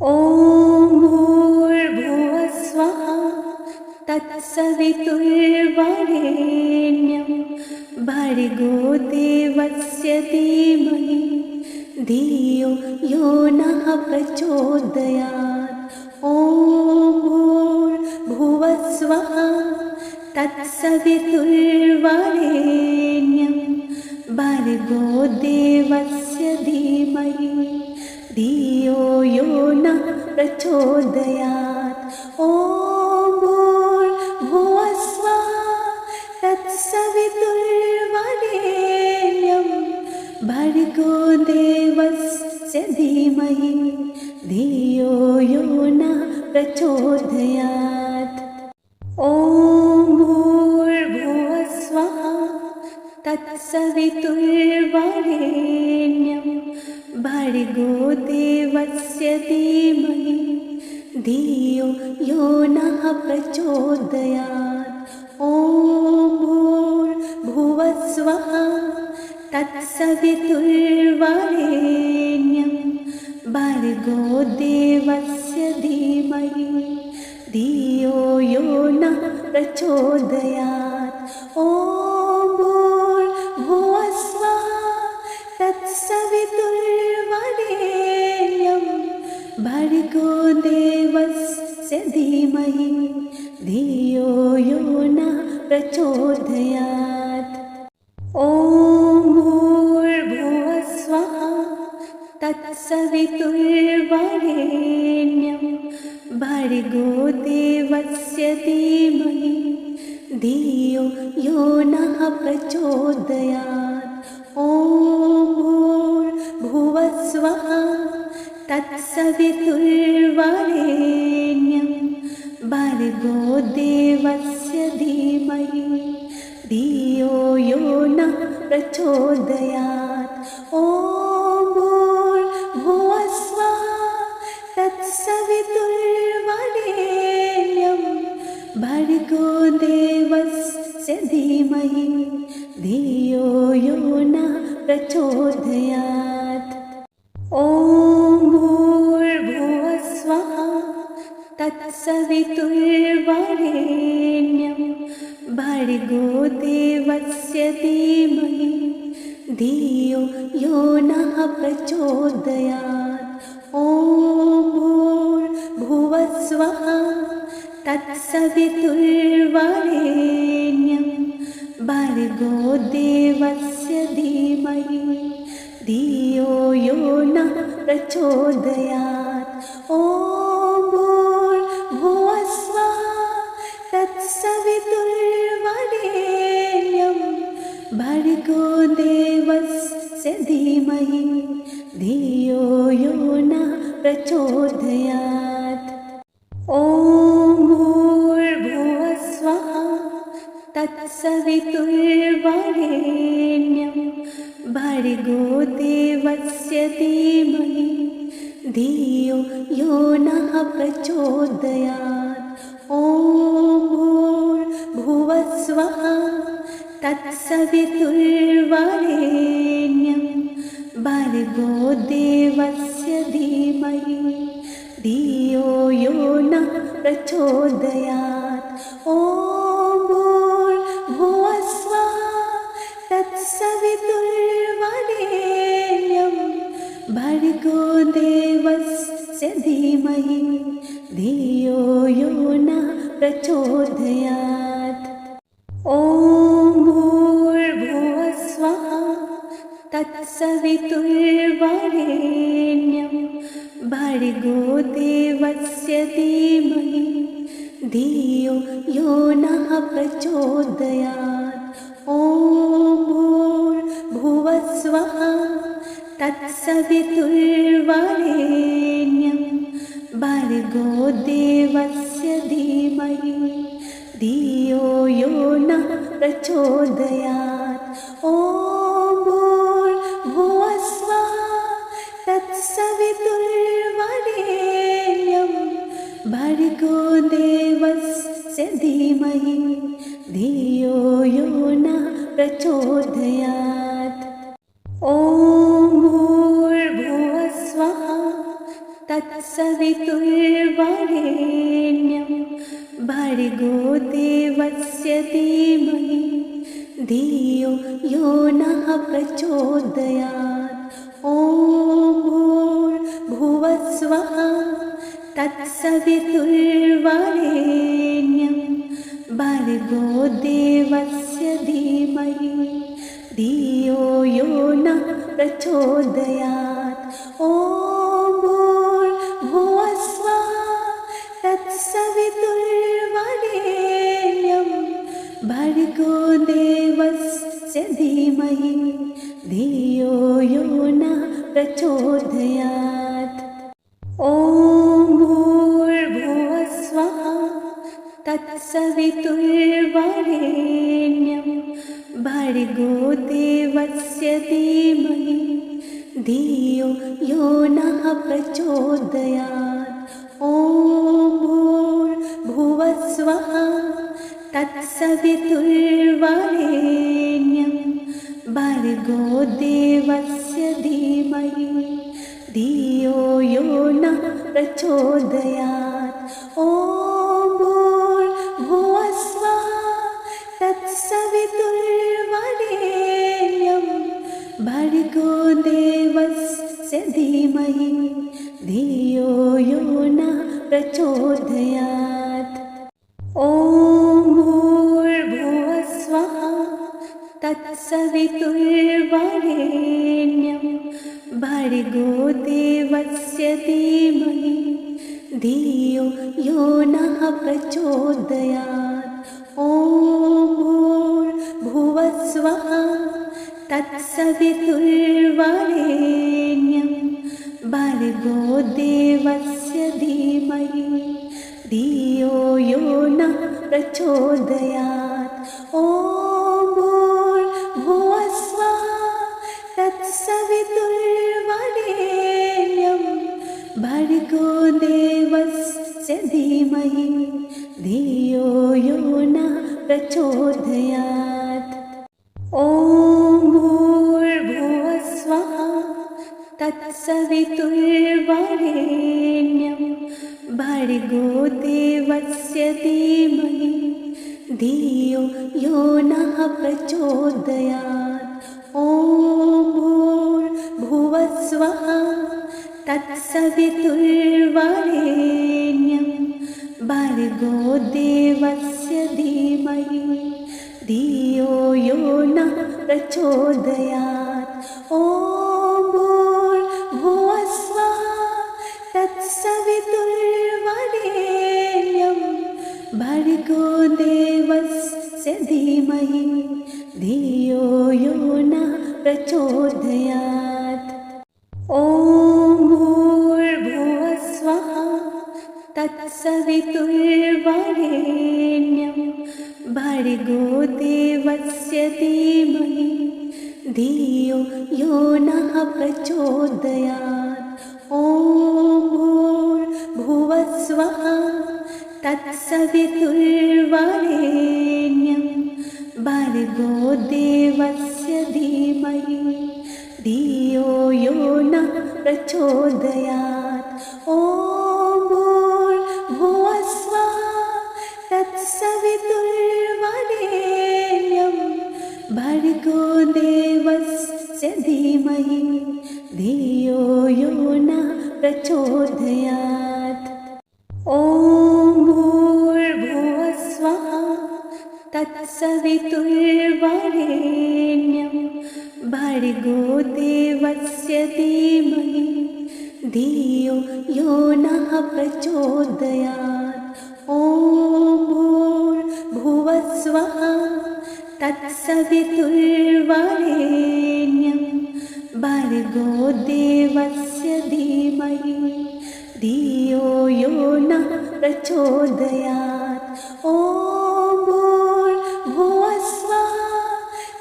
ॐ भूर्भुवः स्वः तत्सवितुर्वरेण्यं भर्गो देवस्य धीमहि धियो यो नः प्रचोदयात्। ॐ भूर्भुवः स्वः तत्सवितुर्वरेण्यं भर्गो देवस्य धीमहि धियो यो नः प्रचोदयात्। ॐ भूर्भुवः स्वः तत्सवितुर्वरेण्यं भर्गो देवस्य धीमहि धियो यो नः प्रचोदयात्। ॐ भूर्भुवः स्वः तत्सवितुर्वरेण्यं भर्गो देवस्य धीमहि धियो यो नः प्रचोदयात्। ॐ भूर्भुवः स्वः तत्सवितुर्वरेण्यं भर्गो देवस्य धीमहि धियो यो नः प्रचोदयात्। ॐ भूर्भुवः स्वः तत्सवितुर्वरेण्यं भर्गो देवस्य धीमहि धियो यो नः प्रचोदयात्। ॐ भूर्भुवः स्वः तत्सवितुर्वरेण्यं भर्गो देवस्य धीमहि धियो यो नः प्रचोदयात्। ॐ भूर्भुवः स्वः तत्सवितुर्वरेण्यं भर्गो देवस्य धीमहि धियो यो नः प्रचोदयात्। ॐ भूर्भुवः स्वः तत्सवितुर्वरेण्यं भर्गो देवस्य धीमहि धियो यो नः प्रचोदयात्। ॐ भूर्भुवः स्वः तत्सवितुर्वरेण्यं भर्गो देवस्य धीमहि धियो यो नः प्रचोदयात्। ॐ भूर्भुवः स्वः तत्सवितुर्वरेण्यं भर्गो देवस्य धीमहि धियो यो नः प्रचोदयात्। ॐ भूर्भुवः स्वः तत्सवितुर्वरेण्यं भर्गो देवस्य धीमहि धियो यो नः प्रचोदयात्। ॐ भूर्भुवः स्वः तत्सवितुर्वरेण्यं भर्गो देवस्य धीमहि धियो यो नः प्रचोदयात्। ॐ भूर्भुवः स्वः तत्सवितुर्वरेण्यं भर्गो देवस्य धीमहि धियो यो नः प्रचोदयात्। ॐ भूर्भुवः स्वः तत्सवितुर्वरेण्यं भर्गो देवस्य धीमहि धियो यो नः प्रचोदयात्। ॐ भूर्भुवः स्वः तत्सवितुर्वरेण्यं भर्गो देवस्य धीमहि धियो यो नः प्रचोदयात्। ॐ भूर्भुवः स्वः तत्सवितुर्वरेण्यं भर्गो देवस्य धीमहि धियो यो नः प्रचोदयात्। ॐ भूर्भुवः स्वः तत्सवितुर्वरेण्यं भर्गो देवस्य धीमहि धियो यो नः प्रचोदयात्। ॐ भूर्भुवः स्वः तत्सवितुर्वरेण्यं तत्सवितुर्वरेण्यं भर्गो देवस्य धीमहि धियो यो नः प्रचोदयात्। ॐ भूर्भुवस्वः तत्सवितुर्वरेण्यं भर्गो देवस्य धीमहि धियो यो नः प्रचोदयात्। ॐ भूर्भुवस्वः तत्सवितुर्वरेण्यं भर्गो देवस्य धीमहि धियो यो नः प्रचोदयात्। ॐ भूर्भुवस्वः तत्सवितुर्वरेण्यं भर्गो देवस्य धीमहि धियो यो नः प्रचोदयात्। ॐ भूर्भुवस्वः तत्सवितुर्वरेण्यं भर्गो देवस्य धीमहि धियो यो नः प्रचोदयात्। ॐ भूर्भुवस्वः तत्सवितुर्वरेण्यं भर्गो देवस्य धीमहि धियो यो नः प्रचोदयात्। ॐ भूर्भुवस्वः तत्सवितुर्वरेण्यं भर्गो देवस्य धीमहि धियो यो नः प्रचोदयात्। ॐ भूर्भुवस्वः तत्सवितुर्वरेण्यं भर्गो देवस्य धीमहि धियो यो नः प्रचोदयात्। ॐ भूर्भुवस्वः तत्सवितुर्वरेण्यं भर्गो देवस्य धीमहि धियो यो नः प्रचोदयात्। ॐ भूर्भुवस्वः तत्सवितुर्वरेण्यं भर्गो देवस्य धीमहि धियो यो नः प्रचोदयात्। ॐ भूर्भुवस्वः तत्सवितुर्वरेण्यं भर्गो देवस्य धीमहि धियो यो नः प्रचोदयात्। ॐ भूर्भुवस्वः तत्सवितुर्वरेण्यं भर्गो देवस्य धीमहि धियो यो नः प्रचोदयात्। ॐ भूर्भुवस्वः तत्सवितुर्वरेण्यं भर्गो देवस्य धीमहि धियो यो नः प्रचोदयात्। ॐ भूर्भुवस्वः तत्सवितुर्वरेण्यं भर्गो देवस्य धीमहि धियो यो नः प्रचोदयात्। ॐ भूर्भुवस्वः तत्सवितुर्वरेण्यं भर्गो देवस्य धीमहि धियो यो नः प्रचोदयात्। ॐ भूर्भुवस्वः तत्सवितुर्वरेण्यं भर्गो देवस्य धीमहि धियो यो नः प्रचोदयात्। ॐ भूर्भुवस्वः तत्सवितुर्वरेण्यं भर्गो देवस्य धीमहि धियो यो नः प्रचोदयात्। ॐ भूर्भुवस्वः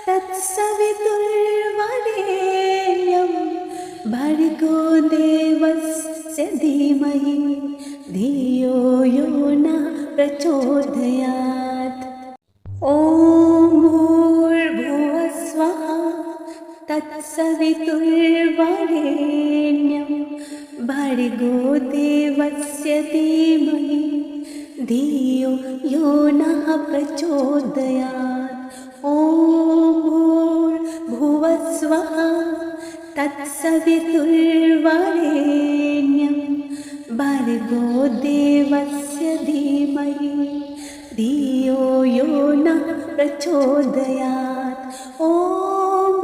तत्सवितुर्वरेण्यं भर्गो देवस्य धीमहि धियो यो नः प्रचोदयात्। ॐ भूर्भुवस्वः तत्सवितुर्वरेण्यं भर्गो देवस्य धीमहि धियो यो नः प्रचोदयात्। ॐ भूर्भुवस्वः तत्सवितुर्वरेण्यं भर्गो देवस्य धीमहि धियो यो नः प्रचोदयात्। ॐ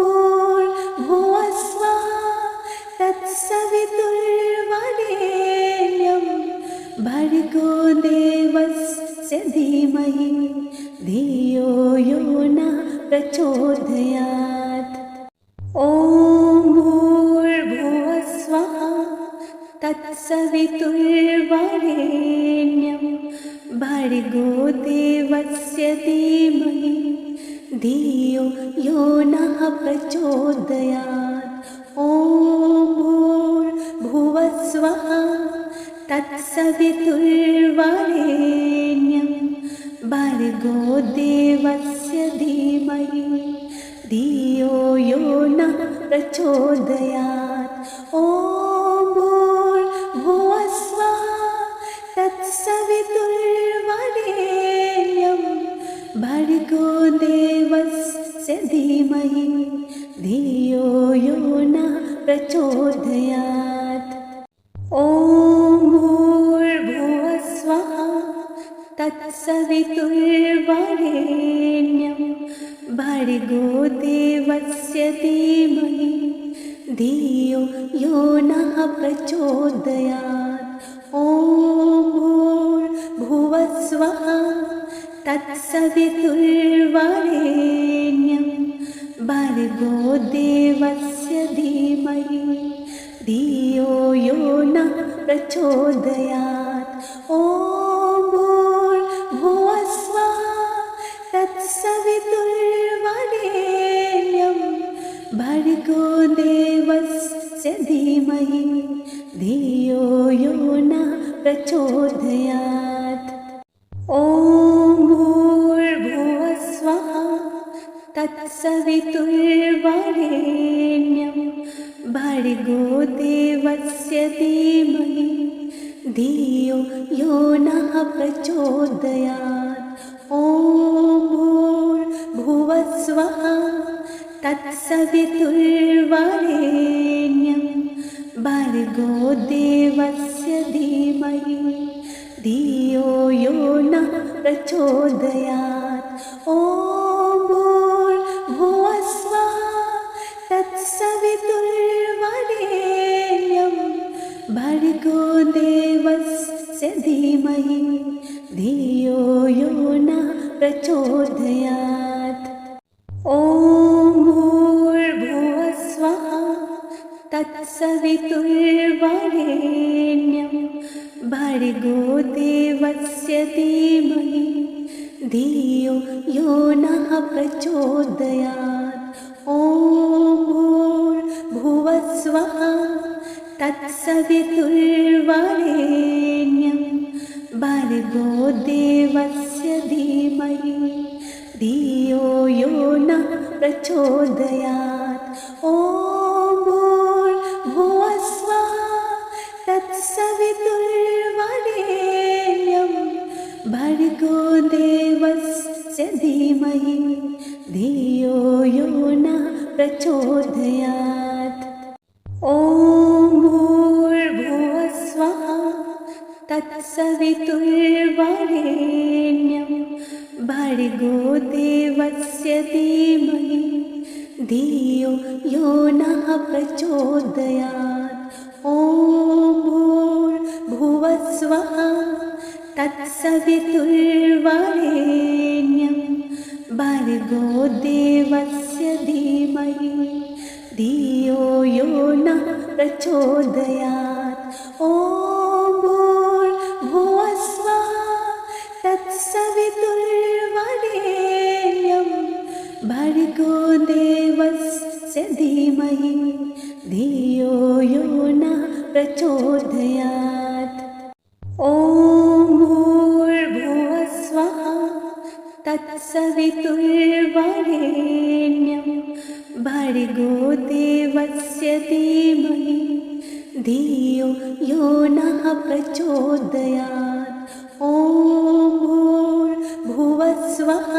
भूर्भुवस्वः तत्सवितुर्वरेण्यं भर्गो देवस्य धीमहि धियो यो नः प्रचोदयात्। ॐ भूर्भुवस्वः तत्सवितुर्वरेण्यं भर्गो देवस्य धीमहि धियो यो नः प्रचोदयात्। ॐ भूर्भुवस्वः तत्सवितुर्वरेण्यं भर्गो देवस्य धीमहि धियो यो नः प्रचोदयात्। ॐ भूर्भुवस्वः तत्सवितुर्वरेण्यं भर्गो देवस्य धीमहि धियो यो नः प्रचोदयात्। ॐ भूर्भुवस्वः तत्सवितुर्वरेण्यं भर्गो देवस्य धीमहि धियो यो नः प्रचोदयात्। ॐ भूर्भुवस्वः तत्सवितुर्वरेण्यं भर्गो देवस्य धीमहि धियो यो नः प्रचोदयात्। ॐ भूर्भुवस्वः तत्सवितुर्वरेण्यं भर्गो देवस्य धीमहि धियो यो नः प्रचोदयात्। ॐ भूर्भुवस्वः तत्सवितुर्वरेण्यं भर्गो देवस्य धीमहि धियो यो नः प्रचोदयात्। ॐ भूर्भुवस्वः तत्सवितुर्वरेण्यं भर्गो देवस्य धीमहि धियो यो नः प्रचोदयात्। ॐ भूर्भुवस्वः तत्सवितुर्वरेण्यं भर्गो देवस्य धीमहि धियो यो नः प्रचोदयात्। ॐ भूर्भुवस्वः तत्सवितुर्वरेण्यं भर्गो देवस्य धीमहि धियो यो नः प्रचोदयात्। ॐ भूर्भुवस्वः तत्सवितुर्वरेण्यं भर्गो देवस्य धीमहि धियो यो नः प्रचोदयात्। ॐ भूर्भुवस्वः तत्सवितुर्वरेण्यं भर्गो देवस्य धीमहि धियो यो नः प्रचोदयात्। ॐ भूर्भुवस्वः तत्सवितुर्वरेण्यं भर्गो देवस्य धीमहि धियो यो नः प्रचोदयात्। ॐ भूर्भुवस्वः तत्सवितुर्वरेण्यं भर्गो देवस्य धीमहि धियो यो नः प्रचोदयात्। ॐ भूर्भुवस्वः तत्सवितुर्वरेण्यं भर्गो देवस्य धीमहि धियो यो नः प्रचोदयात्। ॐ भूर्भुवस्वः तत्सवितुर्वरेण्यं भर्गो देवस्य धीमहि धियो प्रचोदयात्। ॐ भूर्भुवस्वः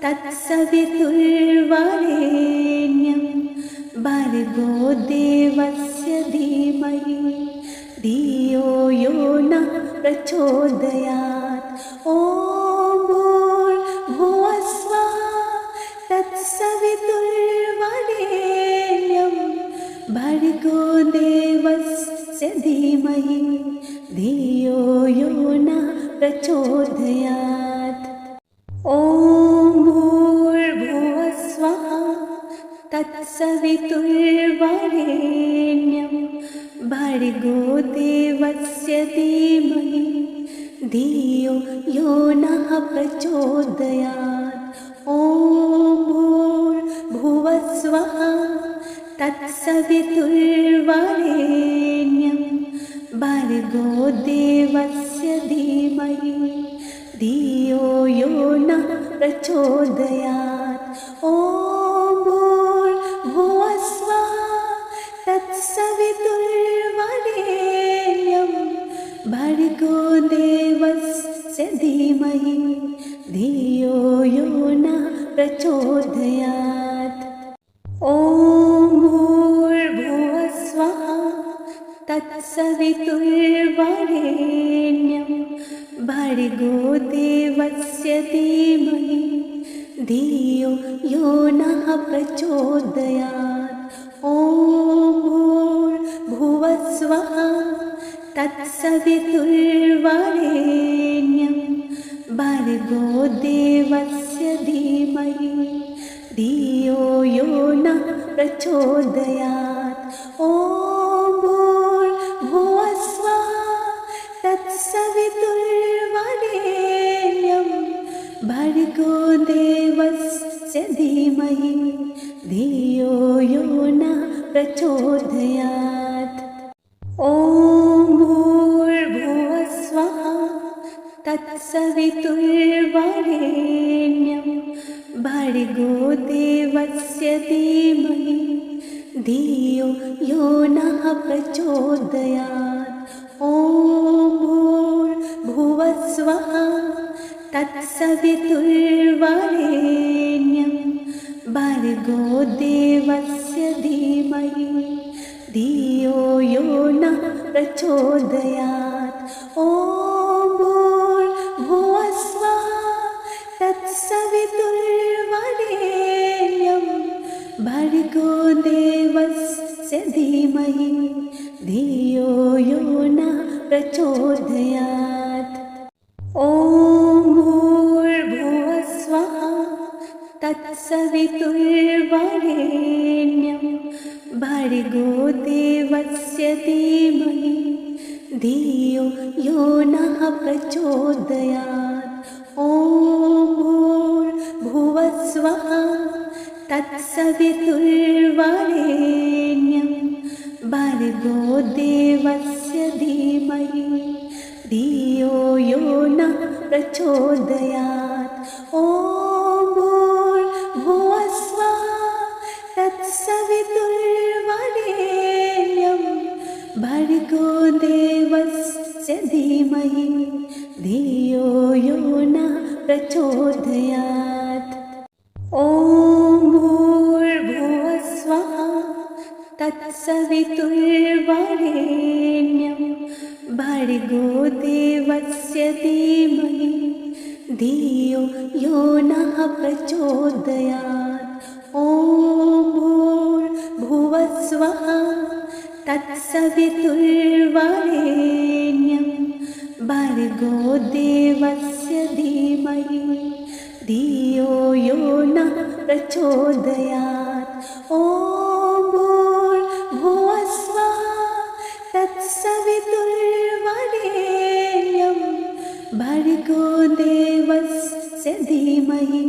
तत्सवितुर्वरेण्यं भर्गो देवस्य धीमहि धियो यो नः प्रचोदयात्। ॐ भूर्भुवस्वः तत्सवितुर्वरेण्यं भर्गो देवस्य धीमहि धियो यो नः प्रचोदयात्। ॐ भूर्भुवस्वः तत्सवितुर्वरेण्यं भर्गो देवस्य धीमहि धियो यो नः प्रचोदयात्। ॐ भूर्भुवस्वः तत्सवितुर्वरेण्यं भर्गो देवस्य धीमहि धियो यो नः प्रचोदयात्। ॐ भूर्भुवस्वः तत्सवितुर्वरेण्यं भर्गो देवस्य धीमहि धियो यो नः प्रचोदयात्। ॐ भूर्भुवस्वः तत्सवितुर्वरेण्यं भर्गो देवस्य धीमहि धियो यो नः प्रचोदयात्। ॐ भूर्भुवस्वः तत्सवितुर्वरेण्यं भर्गो देवस्य धीमहि धियो यो नः प्रचोदयात्। ॐ भूर्भुवस्वः तत्सवितुर्वरेण्यं भर्गो देवस्य धीमहि धियो यो नः प्रचोदयात्। ॐ भूर्भुवस्वः तत्सवितुर्वरेण्यं भर्गो देवस्य धीमहि धियो यो नः प्रचोदयात्। ॐ भूर्भुवस्वः तत्सवितुर्वरेण्यं भर्गो देवस्य धीमहि धियो यो नः प्रचोदयात्। ॐ भूर्भुवस्वः तत्सवितुर्वरेण्यं भर्गो देवस्य धीमहि धियो यो नः प्रचोदयात्। ॐ भूर्भुवस्वः तत्सवितुर्वरेण्यं भर्गो देवस्य धीमहि धियो यो नः प्रचोदयात्। ॐ भूर्भुवस्वः तत्सवितुर्वरेण्यं भर्गो देवस्य धीमहि धियो यो नः प्रचोदयात्। ॐ भूर्भुवस्वः तत्सवितुर्वरेण्यं भर्गो देवस्य धीमहि धियो यो नः प्रचोदयात्। ॐ भूर्भुवस्वः तत्सवितुर्वरेण्यं भर्गो देवस्य धीमहि धियो यो नः प्रचोदयात्। ॐ भूर्भुवस्वः तत्सवितुर्वरेण्यं भर्गो देवस्य धीमहि धियो यो नः प्रचोदयात्। ॐ भूर्भुवस्वः तत्सवितुर्वरेण्यं भर्गो देवस्य धीमहि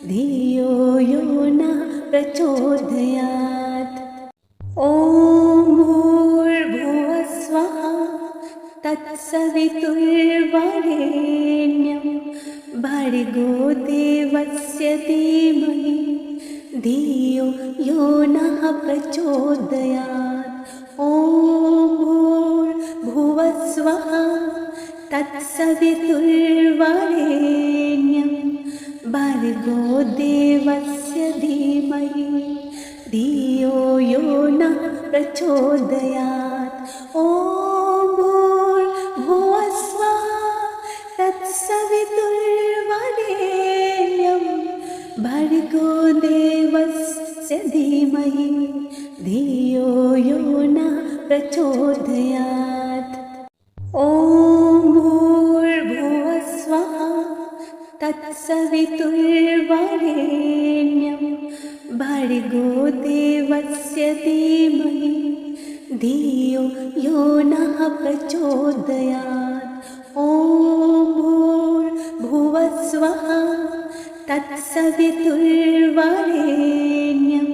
धियो यो नः प्रचोदयात्। ॐ भूर्भुवस्वः तत्सवितुर्वरेण्यं भर्गो देवस्य धीमहि धियो यो नः प्रचोदयात्। ॐ भूर्भुवस्वः भुवस्वः तत्सवितुर्वरेण्यं भर्गो देवस्य धीमहि धियो यो नः प्रचोदयात्। ॐ भूर्भुवस्वः तत्सवितुर्वरेण्यं भर्गो देवस्य धीमहि धियो यो नः प्रचोदयात्। ॐ भूर्भुवस्वः तत्सवितुर्वरेण्यं भर्गो देवस्य धीमहि धियो यो नः प्रचोदयात्। ॐ भूर्भुवस्वः तत्सवितुर्वरेण्यं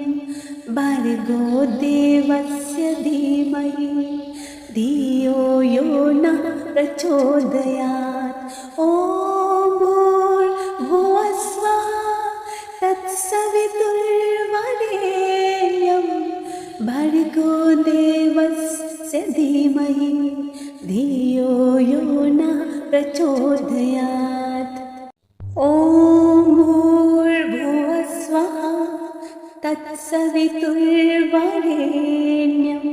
भर्गो देवस्य धीमहि धियो यो नः प्रचोदयात्। ॐ भूर्भुवस्वः तत्सवितुर्वरेण्यं भर्गो देवस्य धीमहि धियो यो नः प्रचोदयात्। ॐ भूर्भुवस्वः तत्सवितुर्वरेण्यं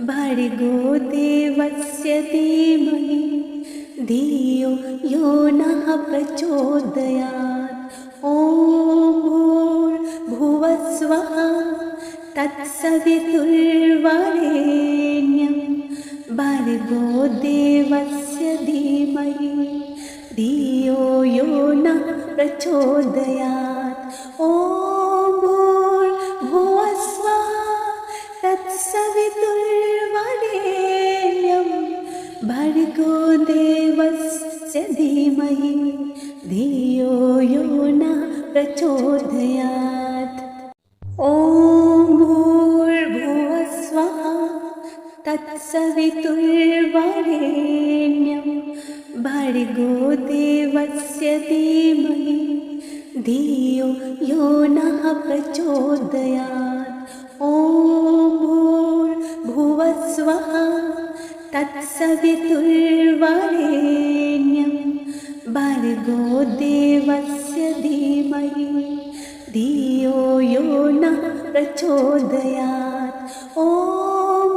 भर्गो देवस्य धीमहि धियो यो नः प्रचोदयात्। ॐ भूर्भुवस्वः तत्सवितुर्वरेण्यं भर्गो देवस्य धीमहि धियो यो नः प्रचोदयात्। ॐ भूर्भुवस्वः तत्सवितुर्वरेण्यं भर्गो देवस्य धीमहि धियो यो नः प्रचोदयात्। ॐ भूर्भुवस्वः तत्सवितुर्वरेण्यं भर्गो देवस्य धीमहि धियो यो नः प्रचोदयात्। ॐ भूर्भुवस्वः तत्सवितुर्वरेण्यं भर्गो देवस्य धीमहि धियो यो नः प्रचोदयात्। ॐ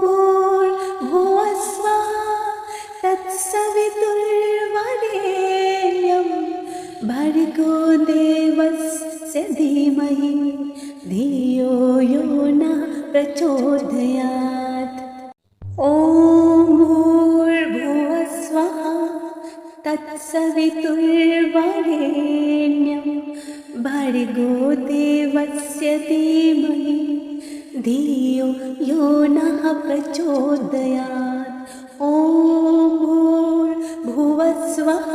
भूर्भुवस्वः तत्सवितुर्वरेण्यं भर्गो देवस्य धीमहि धियो यो नः प्रचोदयात्। ॐ भूर्भुवस्वः तत्सवितुर्वरेण्यं भर्गो देवस्य धीमहि धियो यो नः प्रचोदयात्। ॐ भूर्भुवस्वः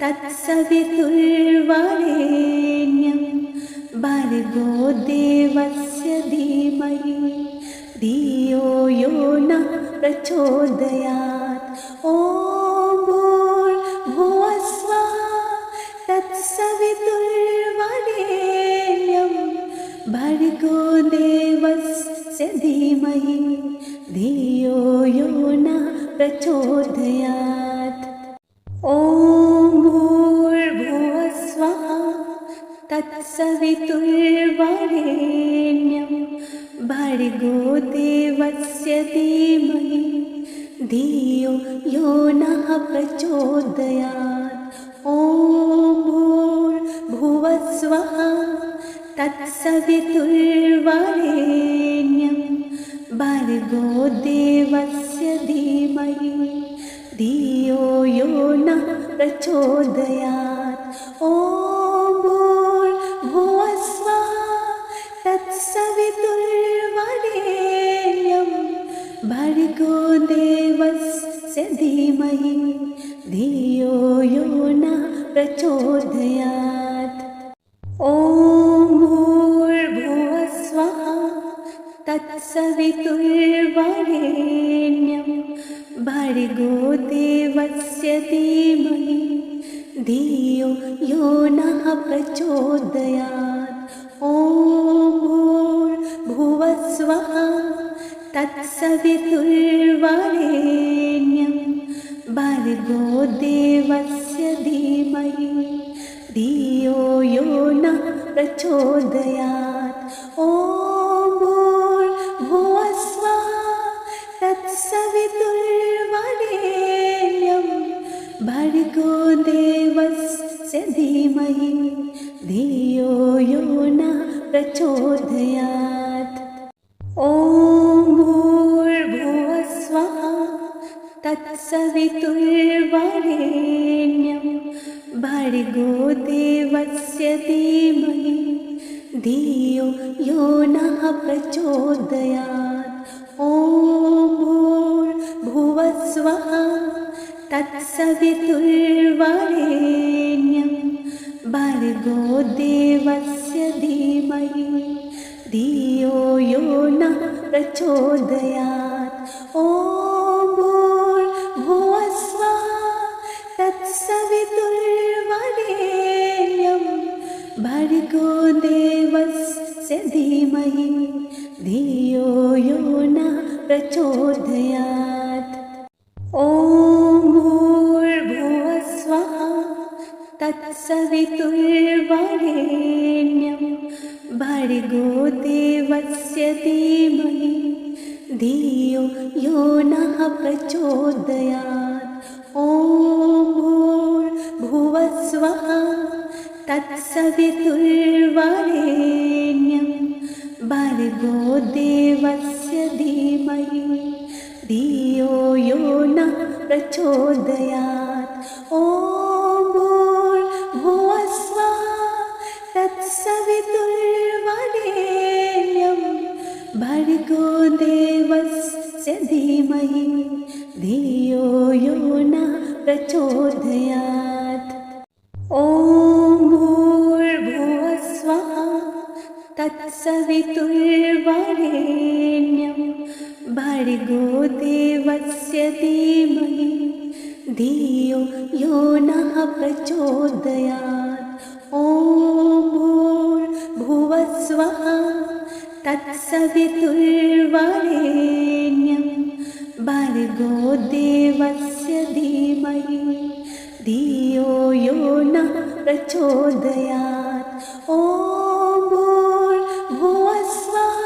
तत्सवितुर्वरेण्यं भर्गो देवस्य धीमहि धियो यो नः प्रचोदयात्। ॐ भूर्भुवस्वः तत्सवितुर्वरेण्यं भर्गो देवस्य धीमहि धियो यो नः प्रचोदयात्। ॐ भूर्भुवस्वः तत्सवितुर्वरेण्यं भर्गो देवस्य धीमहि धियो यो नः प्रचोदयात्। ॐ भूर्भुवस्वः तत्सवितुर्वरेण्यं भर्गो देवस्य धीमहि धियो यो नः प्रचोदयात्। ॐ भूर्भुवस्वः तत्सवितुर्वरेण्यं भर्गो देवस्य धीमहि धियो यो नः प्रचोदयात्। ॐ भूर्भुवस्वः तत्सवितुर्वरेण्यं भर्गो देवस्य धीमहि धियो यो नः प्रचोदयात्। ॐ भूर्भुवस्वः तत्सवितुर्वरेण्यं भर्गो देवस्य धीमहि धियो यो नः प्रचोदयात्। ॐ भूर्भुवः स्वः तत्सवितुर्वरेण्यं भर्गो देवस्य धीमहि धियो यो नः प्रचोदयात्। ॐ भूर्भुवः स्वः तत्सवितुर्वरेण्यं भर्गो देवस्य धीमहि धियो यो नः प्रचोदयात्। ॐ भूर्भुवः स्वः तत्सवितुर्वरेण्यं भर्गो देवस्य धीमहि धियो यो नः प्रचोदयात्। ॐ भूर्भुवः स्वः तत्सवितुर्वरेण्यं भर्गो देवस्य धीमहि धियो यो नः प्रचोदयात्। ॐ भूर्भुवः स्वः तत्सवितुर्वरेण्यं भर्गो देवस्य धीमहि धियो यो नः प्रचोदयात्। ॐ भूर्भुवः स्वः तत्सवितुर्वरेण्यं भर्गो देवस्य धीमहि धियो यो नः प्रचोदयात्। ॐ भूर्भुवः स्वः तत्सवितुर्वरेण्यं भर्गो देवस्य धीमहि धियो यो नः प्रचोदयात्। ॐ भूर्भुवः स्वः तत्सवितुर्वरेण्यं भर्गो देवस्य धीमहि धियो यो नः प्रचोदयात्। ॐ भूर्भुवः स्वः तत्सवितुर्वरेण्यं भर्गो देवस्य धीमहि धियो यो नः प्रचोदयात्। ॐ भूर्भुवः स्वः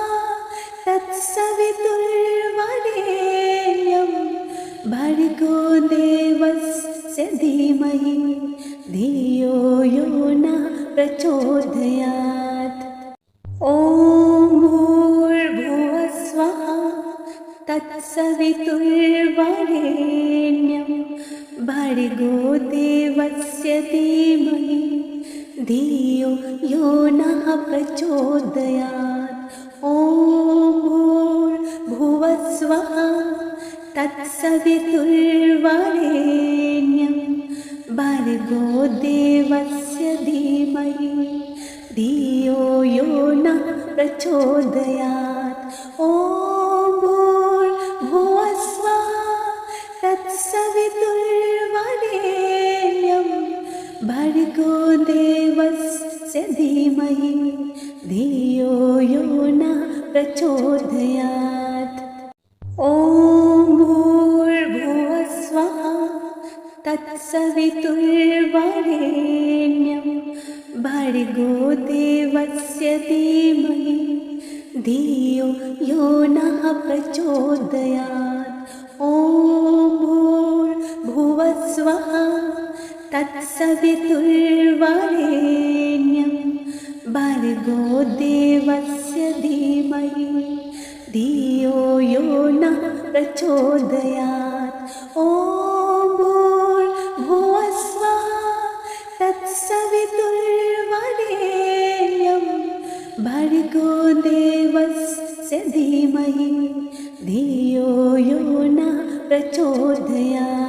तत्सवितुर्वरेण्यं भर्गो देवस्य धीमहि धियो यो नः प्रचोदयात्। ॐ भूर्भुवः स्वः तत्सवितुर्वरेण्यं भर्गो देवस्य धीमहि धियो यो नः प्रचोदयात्। ॐ भूर्भुवः स्वः तत्सवितुर्वरेण्यं भर्गो देवस्य धीमहि धियो यो नः प्रचोदयात्। ॐ भूर्भुवः स्वः तत्सवितुर्वरेण्यं भर्गो देवस्य धीमहि धियो यो नः प्रचोदयात्। ॐ भूर्भुवः स्वः तत्सवितुर्वरेण्यं भर्गो देवस्य धीमहि धियो यो नः प्रचोदयात्। ॐ भूर्भुवः स्वः तत्सवितुर्वरेण्यं भर्गो देवस्य धीमहि धियो यो नः प्रचोदयात्। ॐ भूर्भुवः स्वः तत्सवितुर्वरेण्यं भर्गो देवस्य धीमहि धियो यो नः प्रचोदयात्।